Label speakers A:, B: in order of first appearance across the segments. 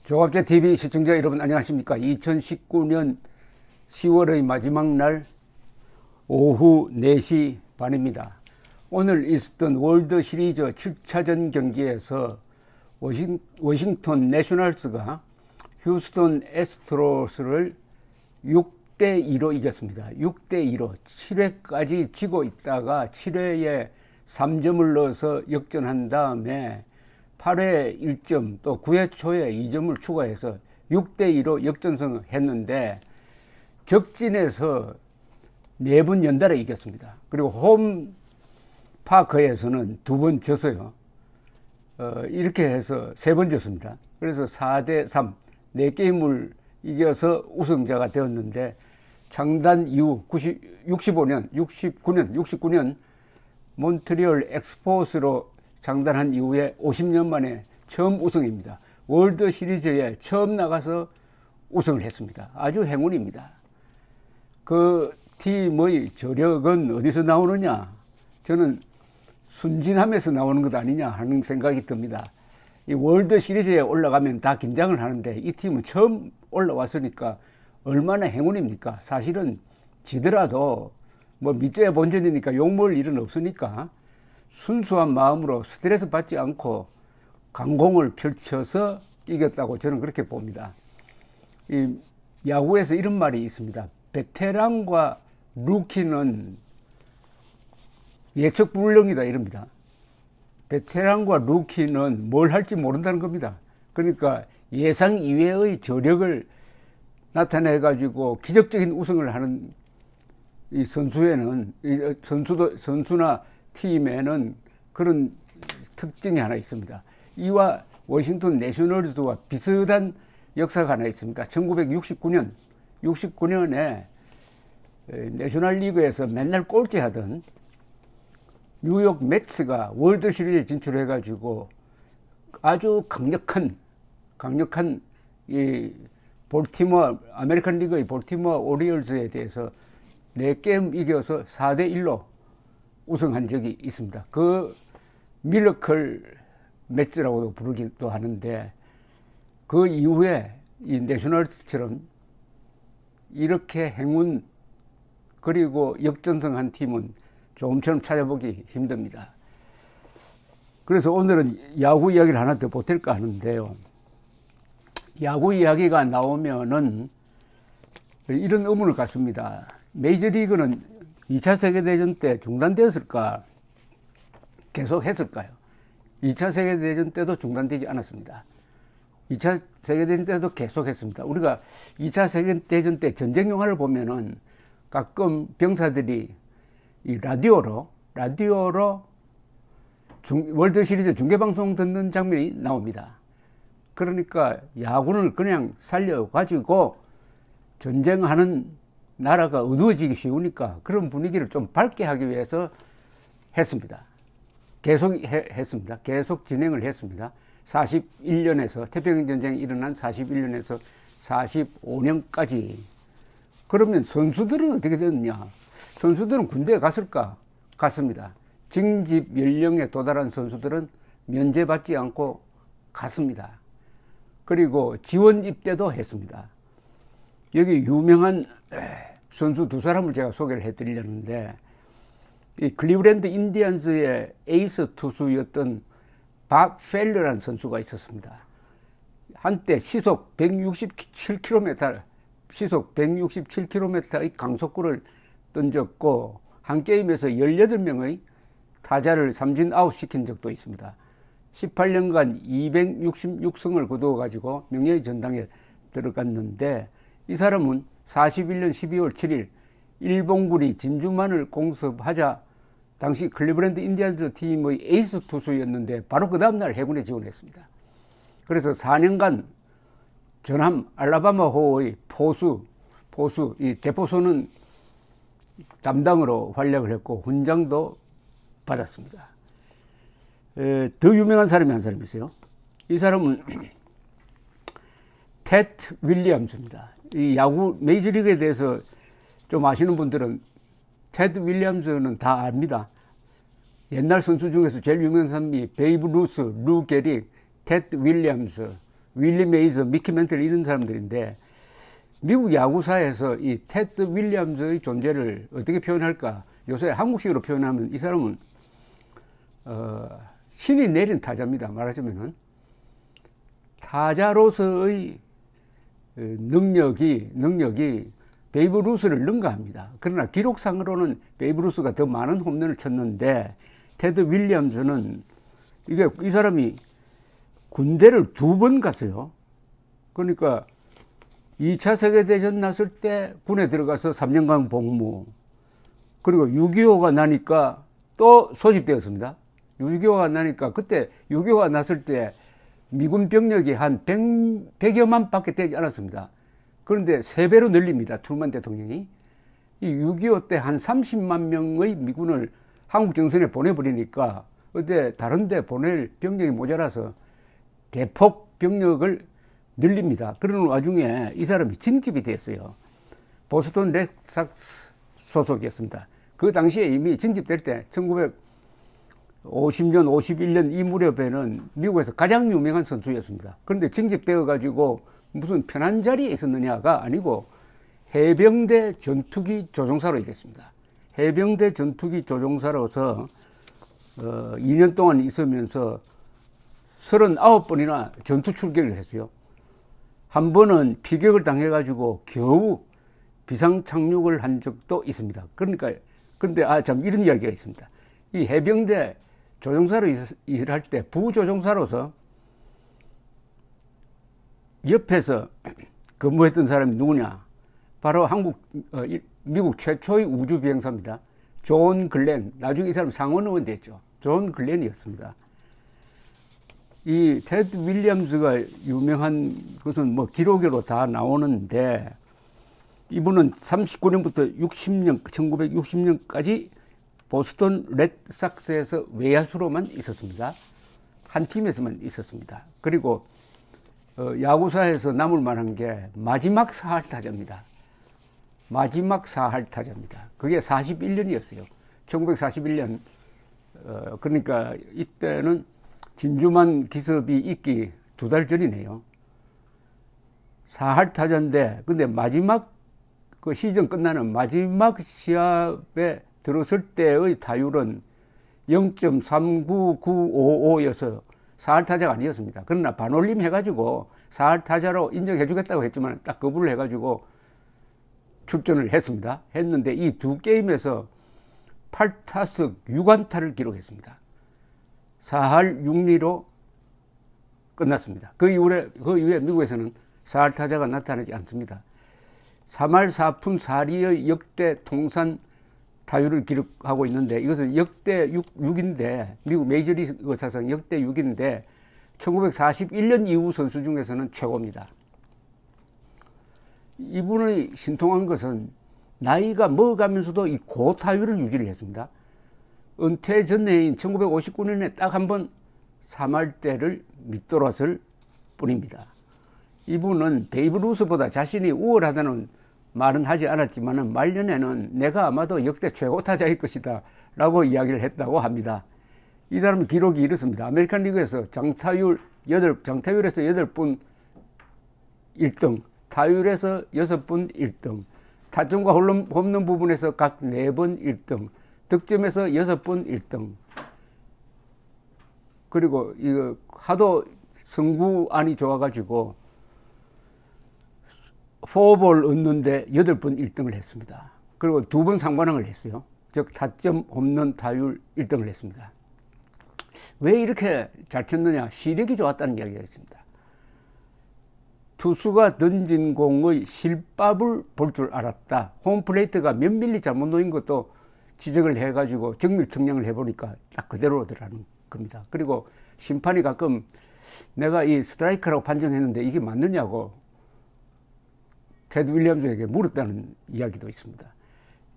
A: 조갑제 TV 시청자 여러분 안녕하십니까? 2019년 10월의 마지막 날 오후 4시 반입니다. 오늘 있었던 월드 시리즈 7차전 경기에서 워싱턴 내셔널스가 휴스턴 애스트로스를 6대2로 이겼습니다. 6대2로 7회까지 지고 있다가 7회에 3점을 넣어서 역전한 다음에 8회 1점 또 9회 초에 2점을 추가해서 6대2로 역전승을 했는데 적진에서 4번 연달아 이겼습니다. 그리고 홈파크에서는 2번 졌어요. 이렇게 해서 3번 졌습니다. 그래서 4대3 4게임을 이겨서 우승자가 되었는데 창단 이후 69년 몬트리올 엑스포스로 창단한 이후에 50년 만에 처음 우승입니다. 월드 시리즈에 처음 나가서 우승을 했습니다. 아주 행운입니다. 그 팀의 저력은 어디서 나오느냐? 저는 순진함에서 나오는 것 아니냐 하는 생각이 듭니다. 이 월드 시리즈에 올라가면 다 긴장을 하는데 이 팀은 처음 올라왔으니까 얼마나 행운입니까? 사실은 지더라도 뭐 밑져야 본전이니까 욕먹을 일은 없으니까 순수한 마음으로 스트레스 받지 않고 강공을 펼쳐서 이겼다고 저는 그렇게 봅니다. 이 야구에서 이런 말이 있습니다. 베테랑과 루키는 예측불능이다 이럽니다. 베테랑과 루키는 뭘 할지 모른다는 겁니다. 그러니까 예상 이외의 저력을 나타내 가지고 기적적인 우승을 하는 이 선수나 팀에는 그런 특징이 하나 있습니다. 이와 워싱턴 내셔널즈와 비슷한 역사가 하나 있습니다. 1969년에 내셔널리그에서 맨날 꼴찌하던 뉴욕 매츠가 월드 시리즈에 진출해가지고 아주 강력한 이 볼티모어 아메리칸 리그의 볼티모어 오리올즈에 대해서 4게임 이겨서 4대1로 우승한 적이 있습니다. 그 미러클 매치라고도 부르기도 하는데 그 이후에 이 내셔널스처럼 이렇게 행운 그리고 역전승한 팀은 조금처럼 찾아보기 힘듭니다. 그래서 오늘은 야구 이야기를 하나 더 보탤까 하는데요. 야구 이야기가 나오면은 이런 의문을 갖습니다. 메이저리그는 2차 세계대전 때 중단되었을까? 계속 했을까요? 2차 세계대전 때도 중단되지 않았습니다. 2차 세계대전 때도 계속 했습니다. 우리가 2차 세계대전 때 전쟁 영화를 보면은 가끔 병사들이 이 라디오로 월드 시리즈 중계방송 듣는 장면이 나옵니다. 그러니까 야구를 그냥 살려가지고 전쟁하는 나라가 어두워지기 쉬우니까 그런 분위기를 좀 밝게 하기 위해서 했습니다. 했습니다. 계속 진행을 했습니다. 41년에서 태평양 전쟁이 일어난 41년에서 45년까지. 그러면 선수들은 어떻게 됐느냐? 선수들은 군대에 갔을까? 갔습니다. 징집 연령에 도달한 선수들은 면제받지 않고 갔습니다. 그리고 지원 입대도 했습니다. 여기 유명한 선수 2사람을 제가 소개를 해드리려는데 이 클리브랜드 인디언스의 에이스 투수였던 밥 펠러라는 선수가 있었습니다. 한때 시속 167km의 강속구를 던졌고 한 게임에서 18명의 타자를 삼진 아웃 시킨 적도 있습니다. 18년간 266승을 거두어가지고 명예의 전당에 들어갔는데 이 사람은 41년 12월 7일 일본군이 진주만을 공습하자 당시 클리브랜드 인디언스 팀의 에이스 투수였는데 바로 그 다음날 해군에 지원했습니다. 그래서 4년간 전함 알라바마호의 포수 이 대포수는 담당으로 활약을 했고 훈장도 받았습니다. 더 유명한 사람이 한 사람이 있어요. 이 사람은 테드 윌리엄스입니다. 이 야구 메이저리그에 대해서 좀 아시는 분들은 테드 윌리엄스는 다 압니다. 옛날 선수 중에서 제일 유명한 사람이 베이브 루스, 루 게릭, 테드 윌리엄스, 윌리 메이저, 미키 맨틀 이런 사람들인데 미국 야구사에서 이 테드 윌리엄즈의 존재를 어떻게 표현할까? 요새 한국식으로 표현하면 이 사람은 신이 내린 타자입니다. 말하자면은 타자로서의 능력이 베이브 루스를 능가합니다. 그러나 기록상으로는 베이브 루스가 더 많은 홈런을 쳤는데 테드 윌리엄즈는 이 사람이 군대를 2번 갔어요. 그러니까 2차 세계대전 났을 때 군에 들어가서 3년간 복무, 그리고 6.25가 나니까 또 소집되었습니다. 6.25가 나니까 그때 6.25가 났을 때 미군 병력이 한 100여만 밖에 되지 않았습니다. 그런데 3배로 늘립니다. 트루먼 대통령이. 이 6.25 때 한 30만 명의 미군을 한국 정선에 보내버리니까 그때 다른 데 보낼 병력이 모자라서 대폭 병력을 늘립니다. 그런 와중에 이 사람이 징집이 됐어요. 보스턴 레드삭스 소속이었습니다. 그 당시에 이미 징집될 때 1950년, 51년 이 무렵에는 미국에서 가장 유명한 선수였습니다. 그런데 징집되어 가지고 무슨 편한 자리에 있었느냐가 아니고 해병대 전투기 조종사로 있겠습니다. 해병대 전투기 조종사로서 2년 동안 있으면서 39번이나 전투 출격을 했어요. 한 번은 피격을 당해가지고 겨우 비상 착륙을 한 적도 있습니다. 그런데 참 이런 이야기가 있습니다. 이 해병대 조종사로 일할 때 부조종사로서 옆에서 근무했던 사람이 누구냐? 바로 미국 최초의 우주 비행사입니다. 존 글렌. 나중에 이 사람 상원의원 됐죠. 존 글렌이었습니다. 이 테드 윌리엄즈가 유명한 것은 뭐 기록으로 다 나오는데 이분은 39년부터 60년, 1960년까지 보스턴 레드삭스에서 외야수로만 있었습니다. 한 팀에서만 있었습니다. 그리고 야구사에서 남을 만한 게 마지막 4할 타자입니다. 마지막 4할 타자입니다. 그게 41년이었어요. 1941년. 그러니까 이때는 진주만 기습이 있기 2달 전이네요. 4할 타자인데, 근데 마지막 그 시즌 끝나는 마지막 시합에 들어설 때의 타율은 0.39955여서 4할 타자가 아니었습니다. 그러나 반올림 해가지고 4할 타자로 인정해주겠다고 했지만 딱 거부를 해가지고 출전을 했습니다. 했는데 이 2게임에서 8타석 6안타를 기록했습니다. 4할 6리로 끝났습니다. 그 이후에 미국에서는 4할 타자가 나타나지 않습니다. 3할 4푼 4리의 역대 통산 타율을 기록하고 있는데 이것은 역대 6인데 미국 메이저리그 사상 역대 6인데 1941년 이후 선수 중에서는 최고입니다. 이분의 신통한 것은 나이가 먹어가면서도 이 고타율을 유지를 했습니다. 은퇴 전해인 1959년에 딱 한 번 3할대를 밑돌았을 뿐입니다. 이분은 베이브 루스보다 자신이 우월하다는 말은 하지 않았지만 말년에는 내가 아마도 역대 최고 타자일 것이다 라고 이야기를 했다고 합니다. 이 사람의 기록이 이렇습니다. 아메리칸 리그에서 장타율에서 8번 1등, 타율에서 6번 1등, 타점과 홈런 부분에서 각 4번 1등, 득점에서 6번 1등. 그리고 이거 하도 승부안이 좋아가지고 포볼 얻는데 8번 1등을 했습니다. 그리고 2번 상관왕을 했어요. 즉 타점, 홈런, 타율 1등을 했습니다. 왜 이렇게 잘 쳤느냐? 시력이 좋았다는 이야기가 있습니다. 투수가 던진 공의 실밥을 볼 줄 알았다. 홈플레이트가 몇 밀리 잘못 놓인 것도 지적을 해가지고 정밀 측량을 해보니까 딱 그대로더라는 겁니다. 그리고 심판이 가끔 내가 이 스트라이크라고 판정했는데 이게 맞느냐고 테드 윌리엄즈에게 물었다는 이야기도 있습니다.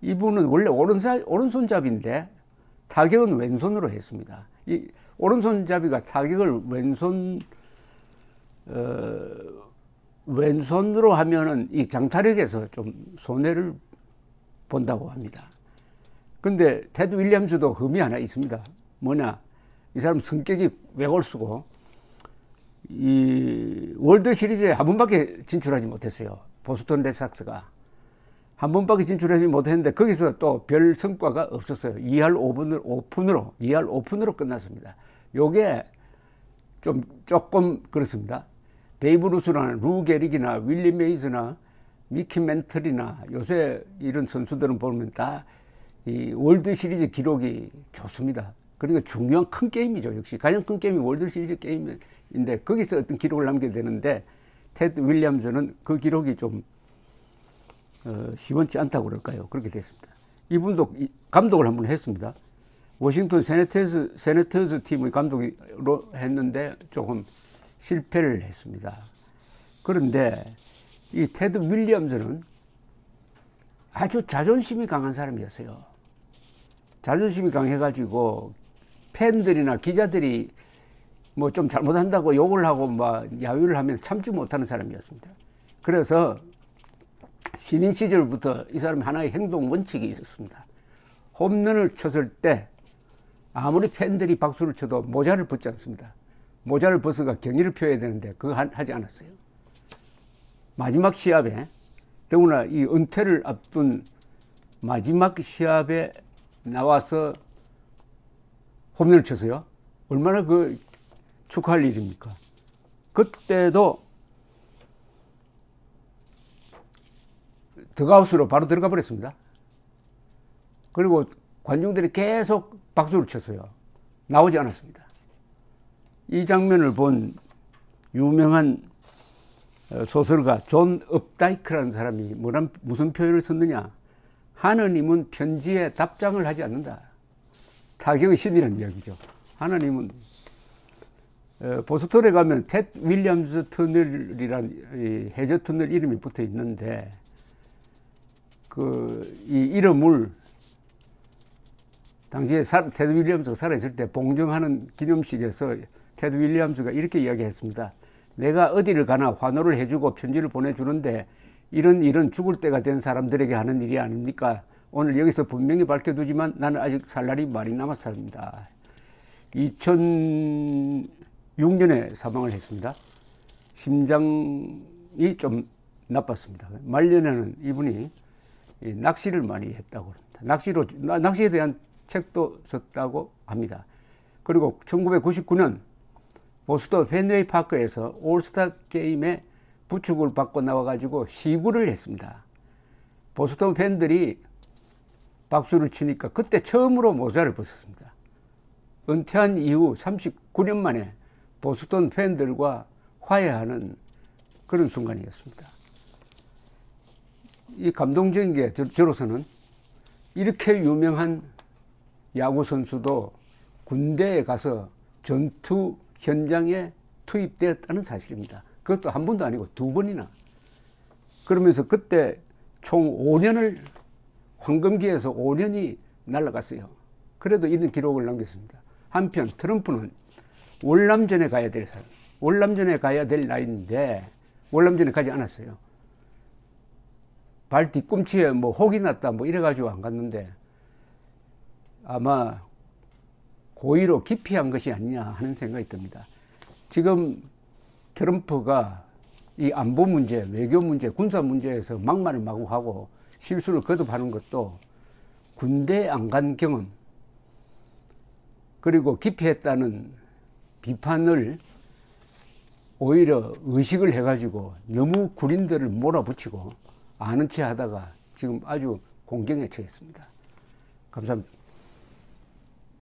A: 이분은 원래 오른손잡이인데 타격은 왼손으로 했습니다. 이 오른손잡이가 타격을 왼손으로 하면은 이 장타력에서 좀 손해를 본다고 합니다. 근데 테드 윌리엄즈도 흠이 하나 있습니다. 뭐냐? 이 사람 성격이 외골수고 월드 시리즈에 한 번밖에 진출하지 못했어요. 보스턴 레드삭스가 한 번밖에 진출하지 못했는데 거기서 또 별 성과가 없었어요. 2할 5푼으로 끝났습니다. 요게 조금 그렇습니다. 베이브 루스나 루 게릭이나 윌리 메이즈나 미키 멘틀이나 요새 이런 선수들은 보면 다 이 월드 시리즈 기록이 좋습니다. 그러니까 중요한 큰 게임이죠. 역시 가장 큰 게임이 월드 시리즈 게임인데 거기서 어떤 기록을 남겨야 되는데 테드 윌리엄스는 그 기록이 좀 시원치 않다고 그럴까요? 그렇게 됐습니다. 이분도 감독을 한번 했습니다. 워싱턴 세네터즈 팀의 감독으로 했는데 조금 실패를 했습니다. 그런데 이 테드 윌리엄스는 아주 자존심이 강한 사람이었어요. 자존심이 강해가지고 팬들이나 기자들이 뭐 좀 잘못한다고 욕을 하고 막 야유를 하면 참지 못하는 사람이었습니다. 그래서 신인 시절부터 이 사람이 하나의 행동 원칙이 있었습니다. 홈런을 쳤을 때 아무리 팬들이 박수를 쳐도 모자를 벗지 않습니다. 모자를 벗어가 경의를 표해야 되는데 그거 하지 않았어요. 마지막 시합에 더구나 이 은퇴를 앞둔 마지막 시합에 나와서 홈런을 쳤어요. 얼마나 그 축하할 일입니까? 그때도 덕아웃으로 바로 들어가 버렸습니다. 그리고 관중들이 계속 박수를 쳤어요. 나오지 않았습니다. 이 장면을 본 유명한 소설가 존 업다이크라는 사람이 무슨 표현을 썼느냐. 하느님은 편지에 답장을 하지 않는다. 타격의 신이라는 이야기죠. 하느님은 보스턴에 가면 테드 윌리엄스 터널이란 해저 터널 이름이 붙어 있는데 이 이름을 당시에 테드 윌리엄스가 살아있을 때 봉정하는 기념식에서 테드 윌리엄스가 이렇게 이야기했습니다. 내가 어디를 가나 환호를 해주고 편지를 보내주는데 이런 죽을 때가 된 사람들에게 하는 일이 아닙니까? 오늘 여기서 분명히 밝혀두지만 나는 아직 살 날이 많이 남았습니다. 2006년에 사망을 했습니다. 심장이 좀 나빴습니다. 말년에는 이분이 낚시를 많이 했다고 합니다. 낚시에 대한 책도 썼다고 합니다. 그리고 1999년 보스턴 펜웨이 파크에서 올스타 게임에 부축을 받고 나와가지고 시구를 했습니다. 보스턴 팬들이 박수를 치니까 그때 처음으로 모자를 벗었습니다. 은퇴한 이후 39년 만에 보스턴 팬들과 화해하는 그런 순간이었습니다. 이 감동적인 게 저로서는 이렇게 유명한 야구 선수도 군대에 가서 전투 현장에 투입되었다는 사실입니다. 그것도 한 번도 아니고 두 번이나. 그러면서 그때 총 5년을 황금기에서 5년이 날아갔어요. 그래도 이런 기록을 남겼습니다. 한편 트럼프는 월남전에 가야 될 사람, 월남전에 가야 될 나이인데 월남전에 가지 않았어요. 발 뒤꿈치에 뭐 혹이 났다 뭐 이래가지고 안 갔는데 아마 고의로 기피한 것이 아니냐 하는 생각이 듭니다. 지금 트럼프가 이 안보 문제, 외교 문제, 군사 문제에서 막말을 마구 하고 실수를 거듭하는 것도 군대 안 간 경험 그리고 기피했다는 비판을 오히려 의식을 해가지고 너무 군인들을 몰아붙이고 아는 체 하다가 지금 아주 공경에 처했습니다. 감사합니다.